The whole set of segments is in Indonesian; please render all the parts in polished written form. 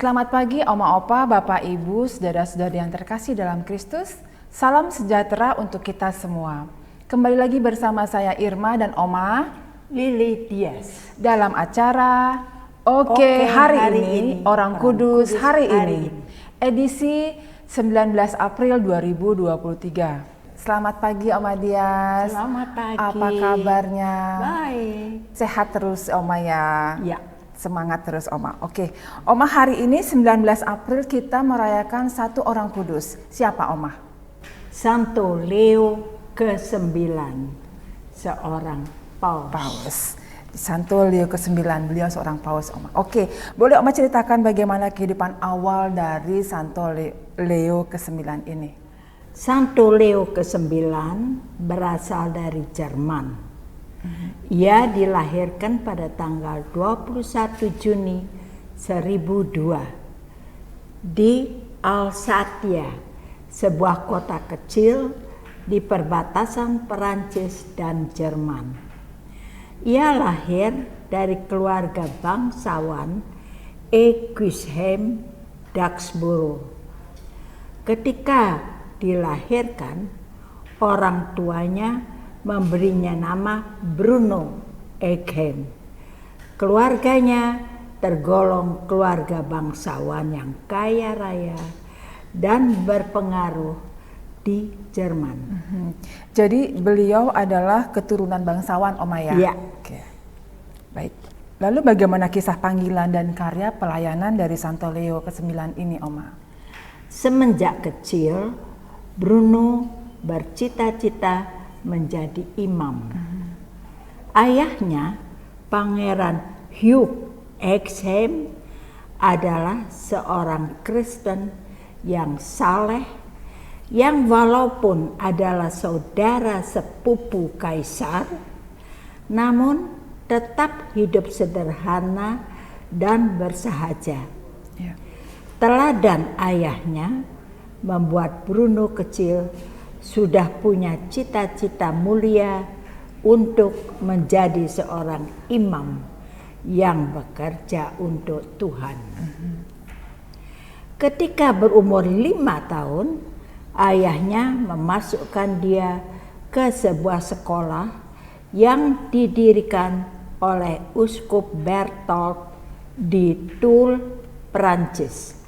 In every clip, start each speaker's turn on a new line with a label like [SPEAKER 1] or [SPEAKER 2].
[SPEAKER 1] Selamat pagi Oma Opa, Bapak Ibu, saudara-saudari yang terkasih dalam Kristus. Salam sejahtera untuk kita semua. Kembali lagi bersama saya Irma dan Oma
[SPEAKER 2] Lili Dias
[SPEAKER 1] dalam acara Oke, hari ini Orang Kudus hari ini, edisi 19 April 2023. Selamat pagi Oma Dias.
[SPEAKER 2] Selamat pagi.
[SPEAKER 1] Apa kabarnya?
[SPEAKER 2] Baik.
[SPEAKER 1] Sehat terus Oma ya?
[SPEAKER 2] Ya.
[SPEAKER 1] Semangat terus Oma. Oke, Oma, hari ini 19 April kita merayakan satu orang kudus. Siapa Oma?
[SPEAKER 2] Santo Leo ke-9, seorang paus.
[SPEAKER 1] Santo Leo ke-9, beliau seorang paus Oma. Oke, boleh Oma ceritakan bagaimana kehidupan awal dari Santo Leo ke-9 ini?
[SPEAKER 2] Santo Leo ke-9 berasal dari Jerman. Ia dilahirkan pada tanggal 21 Juni 1002 di Alsatia, sebuah kota kecil di perbatasan Perancis dan Jerman. Ia lahir dari keluarga bangsawan Equisheim Daxborough. Ketika dilahirkan, orang tuanya memberinya nama Bruno Eckheim. Keluarganya tergolong keluarga bangsawan yang kaya raya dan berpengaruh di Jerman.
[SPEAKER 1] Jadi beliau adalah keturunan bangsawan Oma ya?
[SPEAKER 2] Iya.
[SPEAKER 1] Oke. Baik. Lalu bagaimana kisah panggilan dan karya pelayanan dari Santo Leo ke-9 ini Oma?
[SPEAKER 2] Semenjak kecil, Bruno bercita-cita menjadi imam. Ayahnya, Pangeran Hugh Eckheim, adalah seorang Kristen yang saleh, yang walaupun adalah saudara sepupu kaisar, namun tetap hidup sederhana dan bersahaja.
[SPEAKER 1] Ya.
[SPEAKER 2] Teladan ayahnya membuat Bruno kecil sudah punya cita-cita mulia untuk menjadi seorang imam yang bekerja untuk Tuhan. Ketika berumur 5 tahun, ayahnya memasukkan dia ke sebuah sekolah yang didirikan oleh Uskup Berthold di Toul, Perancis.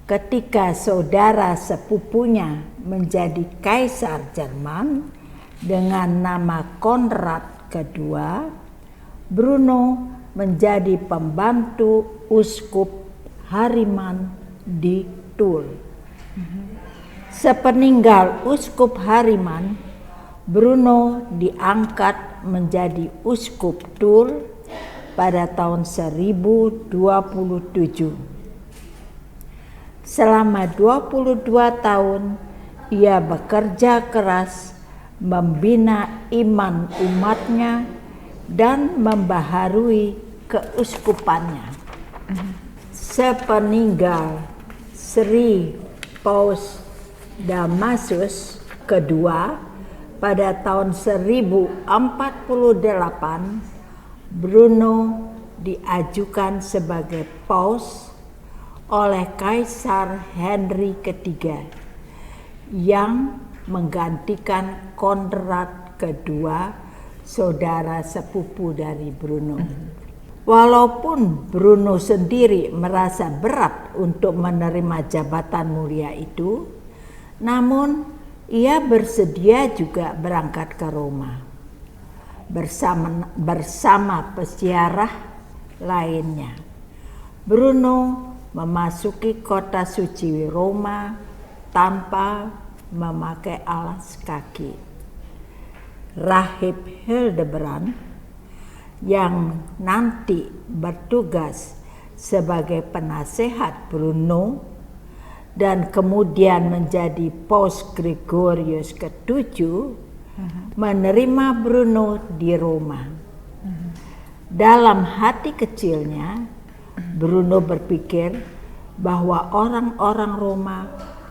[SPEAKER 2] Ketika saudara sepupunya menjadi kaisar Jerman dengan nama Konrad II, Bruno menjadi pembantu uskup Hariman di Toul. Sepeninggal uskup Hariman, Bruno diangkat menjadi uskup Toul pada tahun 1027. Selama 22 tahun, ia bekerja keras membina iman umatnya dan membaharui keuskupannya. Sepeninggal Sri Paus Damasus kedua pada tahun 1048, Bruno diajukan sebagai paus oleh Kaisar Henry III yang menggantikan Konrad II, saudara sepupu dari Bruno. Walaupun Bruno sendiri merasa berat untuk menerima jabatan mulia itu, namun ia bersedia juga berangkat ke Roma bersama peziarah lainnya. Bruno memasuki kota suci Roma tanpa memakai alas kaki. Rahib Hildebrand yang nanti bertugas sebagai penasehat Bruno dan kemudian menjadi Paus Gregorius ke-7 menerima Bruno di Roma. Dalam hati kecilnya, Bruno berpikir bahwa orang-orang Roma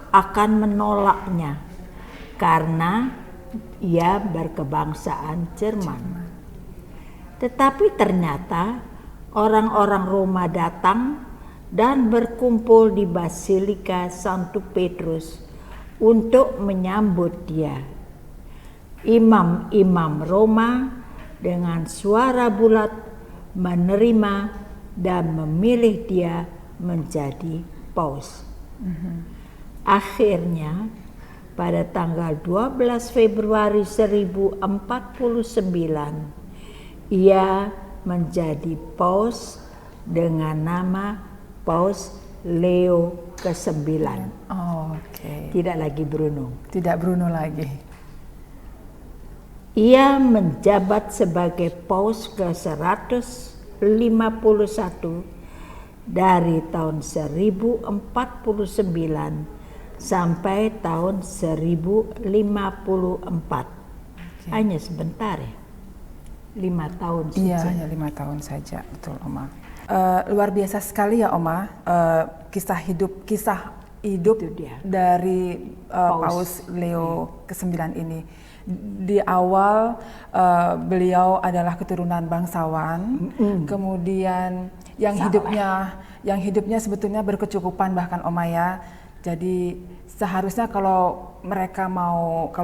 [SPEAKER 2] akan menolaknya karena ia berkebangsaan Jerman. Tetapi ternyata orang-orang Roma datang dan berkumpul di Basilika Santo Petrus untuk menyambut dia. Imam-imam Roma dengan suara bulat menerima dan memilih dia menjadi paus. Akhirnya pada tanggal 12 Februari 1049 ia menjadi paus dengan nama Paus Leo ke-9.
[SPEAKER 1] Oke.
[SPEAKER 2] Tidak lagi Bruno.
[SPEAKER 1] Tidak Bruno lagi.
[SPEAKER 2] Ia menjabat sebagai paus ke-151 dari tahun 1049 sampai tahun 1054. Hanya sebentar ya. 5 tahun saja.
[SPEAKER 1] Iya, hanya 5 tahun saja, betul Oma. Luar biasa sekali ya Oma, kisah hidup dari Paus Leo ke-9 ini. Di awal beliau adalah keturunan bangsawan, kemudian yang hidupnya sebetulnya berkecukupan bahkan Oma ya. Jadi seharusnya kalau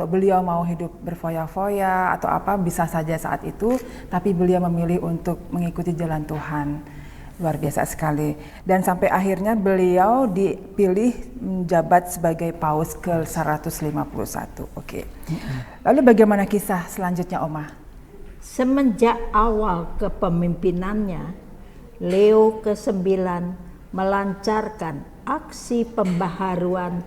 [SPEAKER 1] beliau mau hidup berfoya-foya atau apa bisa saja saat itu, tapi beliau memilih untuk mengikuti jalan Tuhan. Luar biasa sekali. Dan sampai akhirnya beliau dipilih menjabat sebagai paus ke-151. Oke. Lalu bagaimana kisah selanjutnya Oma?
[SPEAKER 2] Semenjak awal kepemimpinannya, Leo ke-9 melancarkan aksi pembaharuan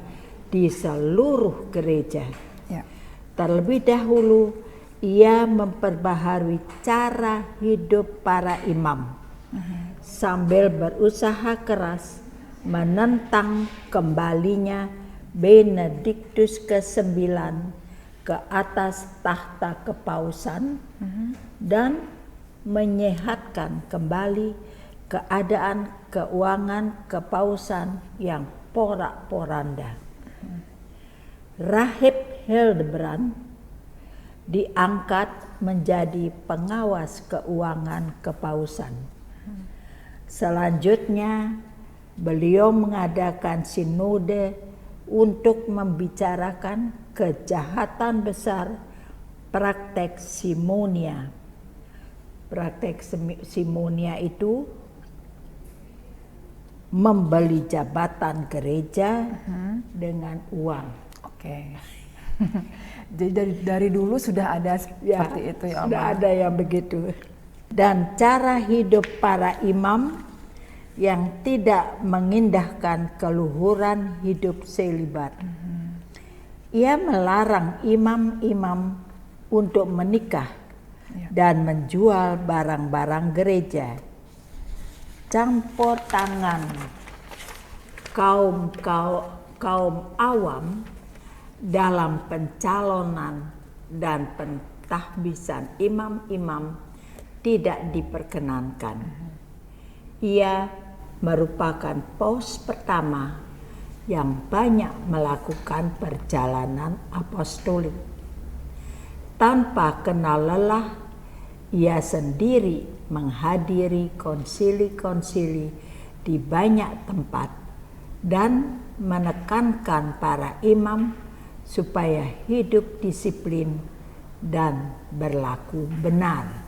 [SPEAKER 2] di seluruh gereja.
[SPEAKER 1] Ya.
[SPEAKER 2] Terlebih dahulu, ia memperbaharui cara hidup para imam. Sambil berusaha keras menentang kembalinya Benediktus ke-9 ke atas tahta kepausan dan menyehatkan kembali keadaan keuangan kepausan yang porak-poranda. Rahib Hildebrand diangkat menjadi pengawas keuangan kepausan. Selanjutnya, beliau mengadakan sinode untuk membicarakan kejahatan besar praktek simonia. Praktek simonia itu membeli jabatan gereja dengan uang.
[SPEAKER 1] Oke. Jadi dari dulu sudah ada seperti itu ya Oma?
[SPEAKER 2] Sudah ada yang begitu. Dan cara hidup para imam yang tidak mengindahkan keluhuran hidup selibat. Ia melarang imam-imam untuk menikah dan menjual barang-barang gereja. Campur tangan kaum awam dalam pencalonan dan pentahbisan imam-imam tidak diperkenankan. Ia merupakan paus pertama yang banyak melakukan perjalanan apostolik. Tanpa kenal lelah, ia sendiri menghadiri konsili-konsili di banyak tempat dan menekankan para imam supaya hidup disiplin dan berlaku benar.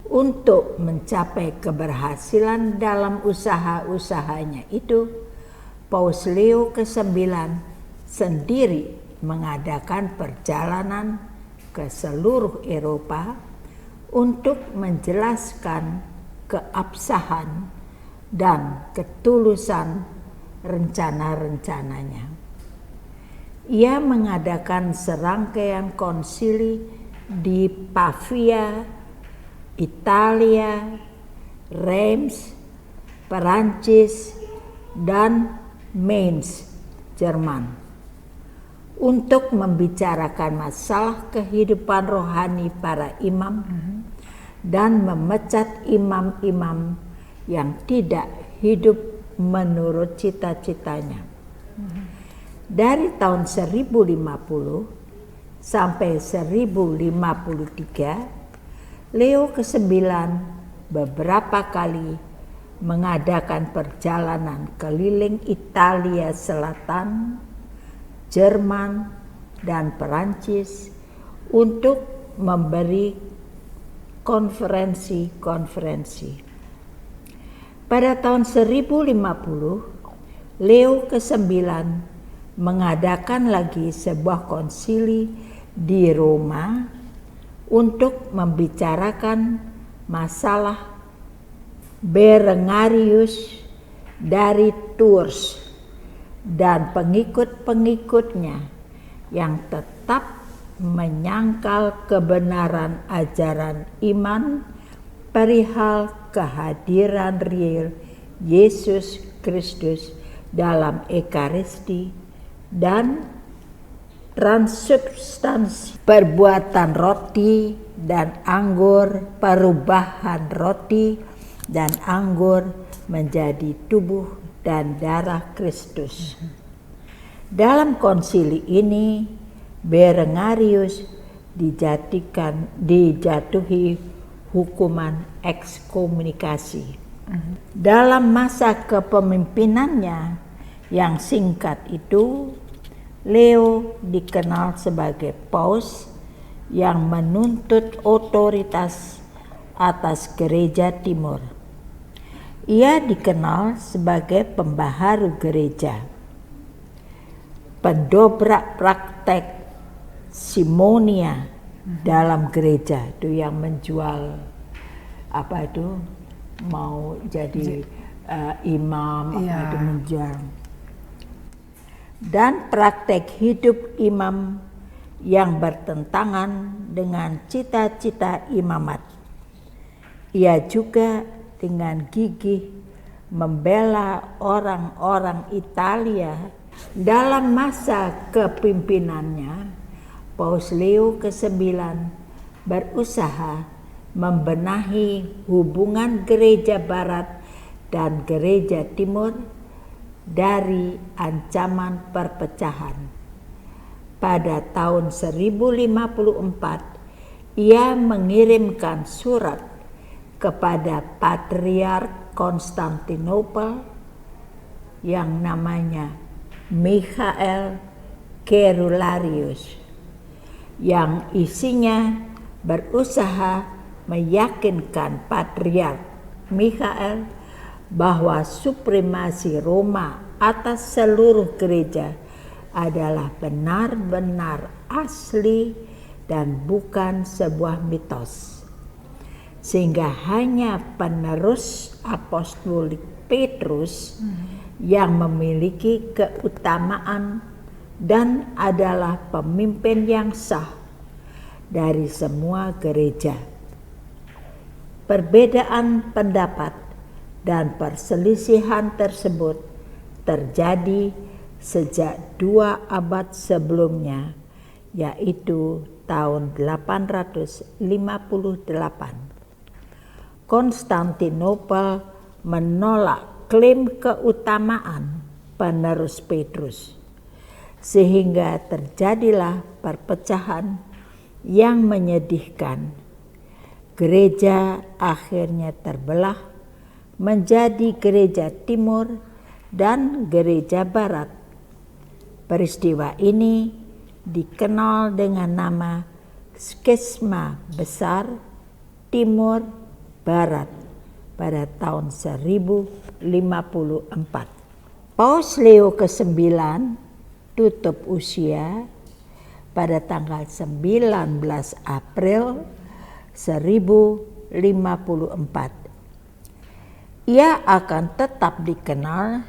[SPEAKER 2] Untuk mencapai keberhasilan dalam usaha-usahanya itu, Paus Leo ke-9 sendiri mengadakan perjalanan ke seluruh Eropa untuk menjelaskan keabsahan dan ketulusan rencana-rencananya. Ia mengadakan serangkaian konsili di Pavia, Italia, Reims, Perancis, dan Mainz, Jerman, untuk membicarakan masalah kehidupan rohani para imam dan memecat imam-imam yang tidak hidup menurut cita-citanya. Dari tahun 1050 sampai 1053, Leo ke-9 beberapa kali mengadakan perjalanan keliling Italia Selatan, Jerman, dan Perancis untuk memberi konferensi-konferensi. Pada tahun 1050, Leo ke-9 mengadakan lagi sebuah konsili di Roma untuk membicarakan masalah Berengarius dari Tours dan pengikut-pengikutnya yang tetap menyangkal kebenaran ajaran iman perihal kehadiran real Yesus Kristus dalam Ekaristi dan transubstansi perbuatan roti dan anggur, perubahan roti dan anggur menjadi tubuh dan darah Kristus. Dalam konsili ini Berengarius dijatuhi hukuman ekskomunikasi. Dalam masa kepemimpinannya yang singkat itu, Leo dikenal sebagai paus yang menuntut otoritas atas gereja timur. Ia dikenal sebagai pembaharu gereja, pendobrak praktek simonia dalam gereja, itu yang menjual mau jadi imam, itu menjual, dan praktek hidup imam yang bertentangan dengan cita-cita imamat. Ia juga dengan gigih membela orang-orang Italia. Dalam masa kepimpinannya, Paus Leo ke-9 berusaha membenahi hubungan gereja barat dan gereja timur dari ancaman perpecahan. Pada tahun 1054, ia mengirimkan surat kepada Patriark Konstantinopel yang namanya Michael Cerularius, yang isinya berusaha meyakinkan Patriark Michael bahwa supremasi Roma atas seluruh gereja adalah benar-benar asli dan bukan sebuah mitos, sehingga hanya penerus apostolik Petrus yang memiliki keutamaan dan adalah pemimpin yang sah dari semua gereja. Perbedaan pendapat dan perselisihan tersebut terjadi sejak 2 abad sebelumnya, yaitu tahun 858. Konstantinopel menolak klaim keutamaan penerus Petrus, sehingga terjadilah perpecahan yang menyedihkan. Gereja akhirnya terbelah menjadi gereja timur dan gereja barat. Peristiwa ini dikenal dengan nama skisma besar timur barat pada tahun 1054. Paus Leo ke-9 tutup usia pada tanggal 19 April 1054. Ia akan tetap dikenal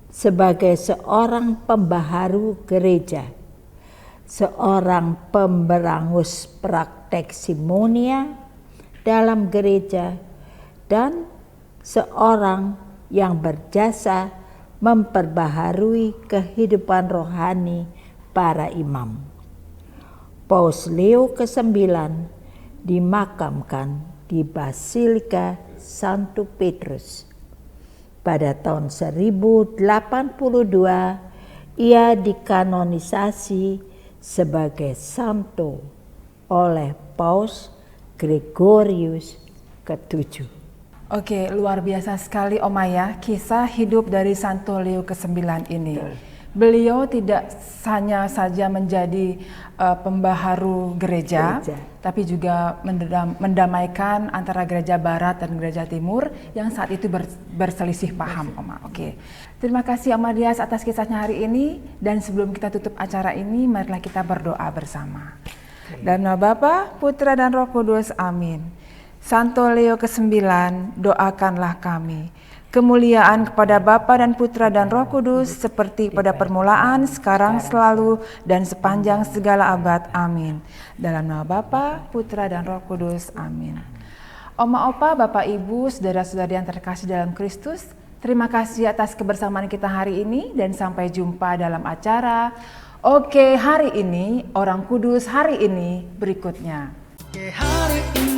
[SPEAKER 2] sebagai seorang pembaharu gereja, seorang pemberangus praktek simonia dalam gereja, dan seorang yang berjasa memperbaharui kehidupan rohani para imam. Paus Leo ke-9 dimakamkan di Basilika Santo Petrus. Pada tahun 1082 ia dikanonisasi sebagai santo oleh Paus Gregorius ke-7.
[SPEAKER 1] Oke, luar biasa sekali Oma ya, kisah hidup dari Santo Leo ke-9 ini. Beliau tidak hanya saja menjadi pembaharu gereja, tapi juga mendamaikan antara gereja barat dan gereja timur yang saat itu berselisih paham, Oma. Oke. Terima kasih Oma Dias atas kisahnya hari ini, dan sebelum kita tutup acara ini, marilah kita berdoa bersama. Dalam nama Bapa, Putra dan Roh Kudus, amin. Santo Leo ke-9, doakanlah kami. Kemuliaan kepada Bapa dan Putra dan Roh Kudus, seperti pada permulaan, sekarang, selalu, dan sepanjang segala abad. Amin. Dalam nama Bapa, Putra dan Roh Kudus. Amin. Oma, Opa, Bapak, Ibu, saudara-saudari yang terkasih dalam Kristus, terima kasih atas kebersamaan kita hari ini, dan sampai jumpa dalam acara Oke Hari Ini, Orang Kudus Hari Ini berikutnya.
[SPEAKER 3] Oke hari ini.